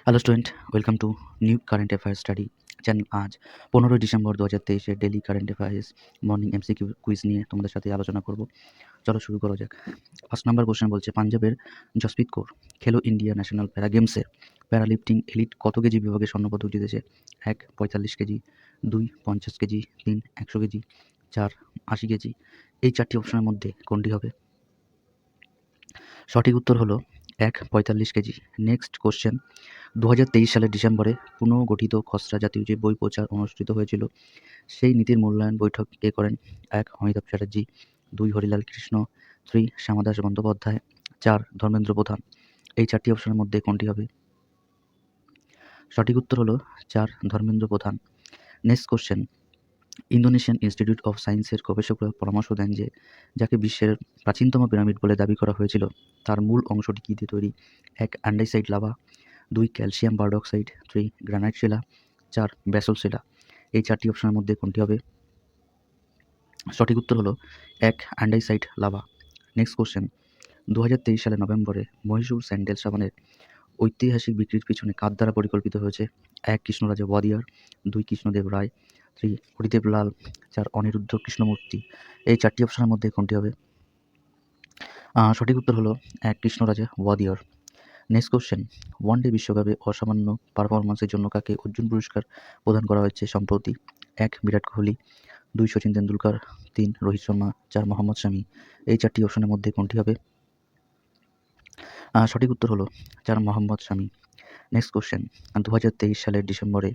Hello student, welcome to new current affairs study channel. আজ 15 December 2023 daily current affairs morning MCQ quiz নিয়ে তোমাদের সাথে আলোচনা করব। চলো শুরু করা যাক। ফার্স্ট নাম্বার কোশ্চেন বলছে, পাঞ্জাবের জসপ্রীত কৌর খেলো ইন্ডিয়া ন্যাশনাল প্যারা গেমসে প্যারালিফটিং এলিট কত কেজি বিভাগে স্বর্ণপদক জিতেছে? 1 45 কেজি, 2 50 কেজি, 3 100 কেজি, 4 80 কেজি। এই চারটি অপশনের মধ্যে কোনটি হবে? সঠিক উত্তর হলো 1 45 কেজি। নেক্সট কোশ্চেন, 2023 সালের ডিসেম্বরে পুনর্গঠিত খসড়া জাতীয় যে বই প্রচার অনুষ্ঠিত হয়েছিল, সেই নীতির মূল্যায়ন বৈঠক কে করেন? 1 অমিতাভ চ্যাটার্জি, 2 হরিলাল কৃষ্ণ, 3 শ্যামাদাস বন্দ্যোপাধ্যায়, 4 ধর্মেন্দ্র প্রধান। এই চারটি অপশনের মধ্যে কোনটি হবে? সঠিক উত্তর হলো 4 ধর্মেন্দ্র প্রধান। Next question, Indonesian institute of সায়েন্সের গবেষকরা পরামর্শ দেন যে যাকে বিশ্বের প্রাচীনতম পিরামিড বলে দাবি করা হয়েছিল, তার মূল অংশটি কী দিয়ে তৈরি? 1 অ্যান্ডাইসাইট লাভা, 2 ক্যালসিয়াম বারডক্সাইড, 3 গ্রানাইট শিলা, 4 ব্যাসল্ট শিলা। এই চারটি অপশনের মধ্যে কোনটি হবে? সঠিক উত্তর হলো 1 অ্যান্ডাইসাইট লাভা। নেক্সট কোশ্চেন, 2023 সালের নভেম্বরে মহীশূর স্যান্ডেল সাবানের ঐতিহাসিক বিক্রির পিছনে কার দ্বারা পরিকল্পিত হয়েছে? 1 কৃষ্ণরাজা ওয়াদিয়ার, 2 কৃষ্ণদেব রায়, 3 হরিদেব লাল, 4 অনিরুদ্ধ কৃষ্ণমূর্তি। এই চারটি অপশনের মধ্যে কোনটি হবে? সঠিক উত্তর হলো 1 কৃষ্ণরাজা ওয়াদিয়ার। নেক্সট কোশ্চেন, ওয়ানডে বিশ্বকাপে অসামান্য পারফরম্যান্সের জন্য কাকে অর্জুন পুরস্কার প্রদান করা হয়েছে সম্প্রতি? 1 বিরাট কোহলি, 2 সচিন তেন্ডুলকর, 3 রোহিত শর্মা, 4 মোহাম্মদ শামি। এই চারটি অপশনের মধ্যে কোনটি হবে? সঠিক উত্তর হলো 4 মোহাম্মদ শামি। নেক্সট কোশ্চেন, 2023 সালের ডিসেম্বরে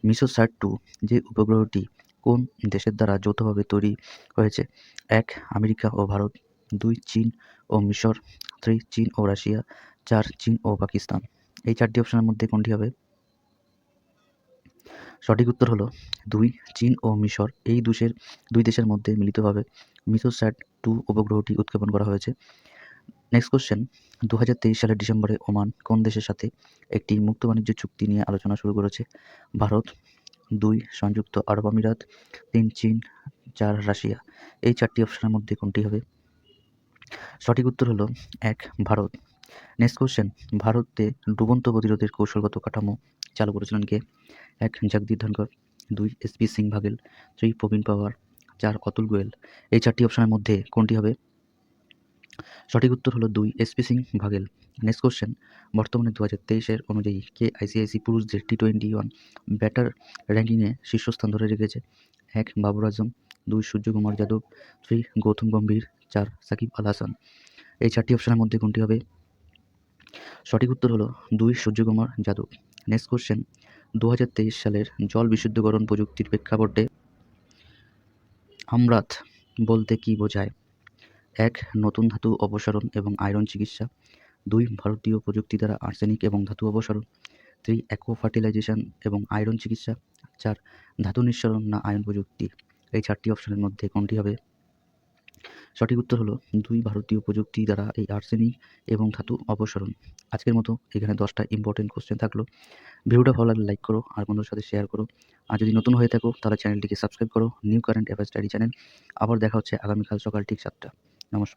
মিসোস্যাট-2 যে উপগ্রহটি কোন দেশের দ্বারা যৌথভাবে তৈরি হয়েছে? 1 আমেরিকা ও ভারত, 2 চীন ও মিশর, 3 চীন ও রাশিয়া, 4 চীন ও পাকিস্তান। এই চারটি অপশনের মধ্যে কোনটি হবে? সঠিক উত্তর হলো 2 চীন ও মিশর। এই দুই দেশের মধ্যে মিলিতভাবে মিসোস্যাট-2 উপগ্রহটি উৎক্ষেপণ করা হয়েছে। নেক্সট কোশ্চেন, 2023 সালের ডিসেম্বরে ওমান কোন দেশের সাথে একটি মুক্ত বাণিজ্য চুক্তি নিয়ে আলোচনা শুরু করেছে? ভারত, 2 সংযুক্ত আরব আমিরাত, 3 চীন, 4 রাশিয়া। এই চারটি অপশনের মধ্যে কোনটি হবে? সঠিক উত্তর হলো 1 ভারত। নেক্সট কোশ্চেন, ভারতে ডুবন্ত প্রতিরোধের কৌশলগত কাঠামো চালু করেছিলেন কে? 1 জগদীপ ধনকর, 2 এসপি সিং বাঘেল, 3 প্রবীণ পাওয়ার, 4 অতুল গোয়েল। এই চারটি অপশনের মধ্যে কোনটি হবে? সঠিক উত্তর হলো 2 SP Singh Baghel. Next question, বর্তমানে 2023 অনুযায়ী কে আইসিআইসি পুরুষদের টি-21 ব্যাটার র্যাঙ্কিংয়ে শীর্ষস্থান ধরে রেখেছে? 1 বাবর আজম, 2 সূর্যকুমার যাদব, 3 গৌতম গম্ভীর, 4 সাকিব আল হাসান। এই চারটি অপশনের মধ্যে কোনটি হবে? সঠিক উত্তর হলো 2 সূর্যকুমার যাদব। নেক্সট কোশ্চেন, 2023 সালের জল বিশুদ্ধকরণ প্রযুক্তির প্রেক্ষাপটে আমরাথ বলতে কী বোঝায়? 1 নতুন ধাতু অপসারণ এবং আয়রন চিকিৎসা, 2 ভারতীয় প্রযুক্তি দ্বারা আর্সেনিক এবং ধাতু অপসারণ, 3 অ্যাকোয়া ফার্টিলাইজেশন এবং আয়রন চিকিৎসা, 4 ধাতু নিঃসরণ না আয়ন প্রযুক্তি। এই চারটি অপশনের মধ্যে কোনটি হবে? সঠিক উত্তর হলো 2 ভারতীয় প্রযুক্তি দ্বারা এই আর্সেনিক এবং ধাতু অপসারণ। আজকের মতো এখানে 10টা ইম্পর্টেন্ট কোশ্চেন থাকলো। ভিডিওটা ভালো লাগলে লাইক করো আর বন্ধুদের সাথে শেয়ার করো। আর যদি নতুন হয়ে থাকো তাহলে চ্যানেলটিকে সাবস্ক্রাইব করো, new current affairs study channel. আবার দেখা হচ্ছে আগামীকাল সকাল ঠিক 7টা। নমস্কার।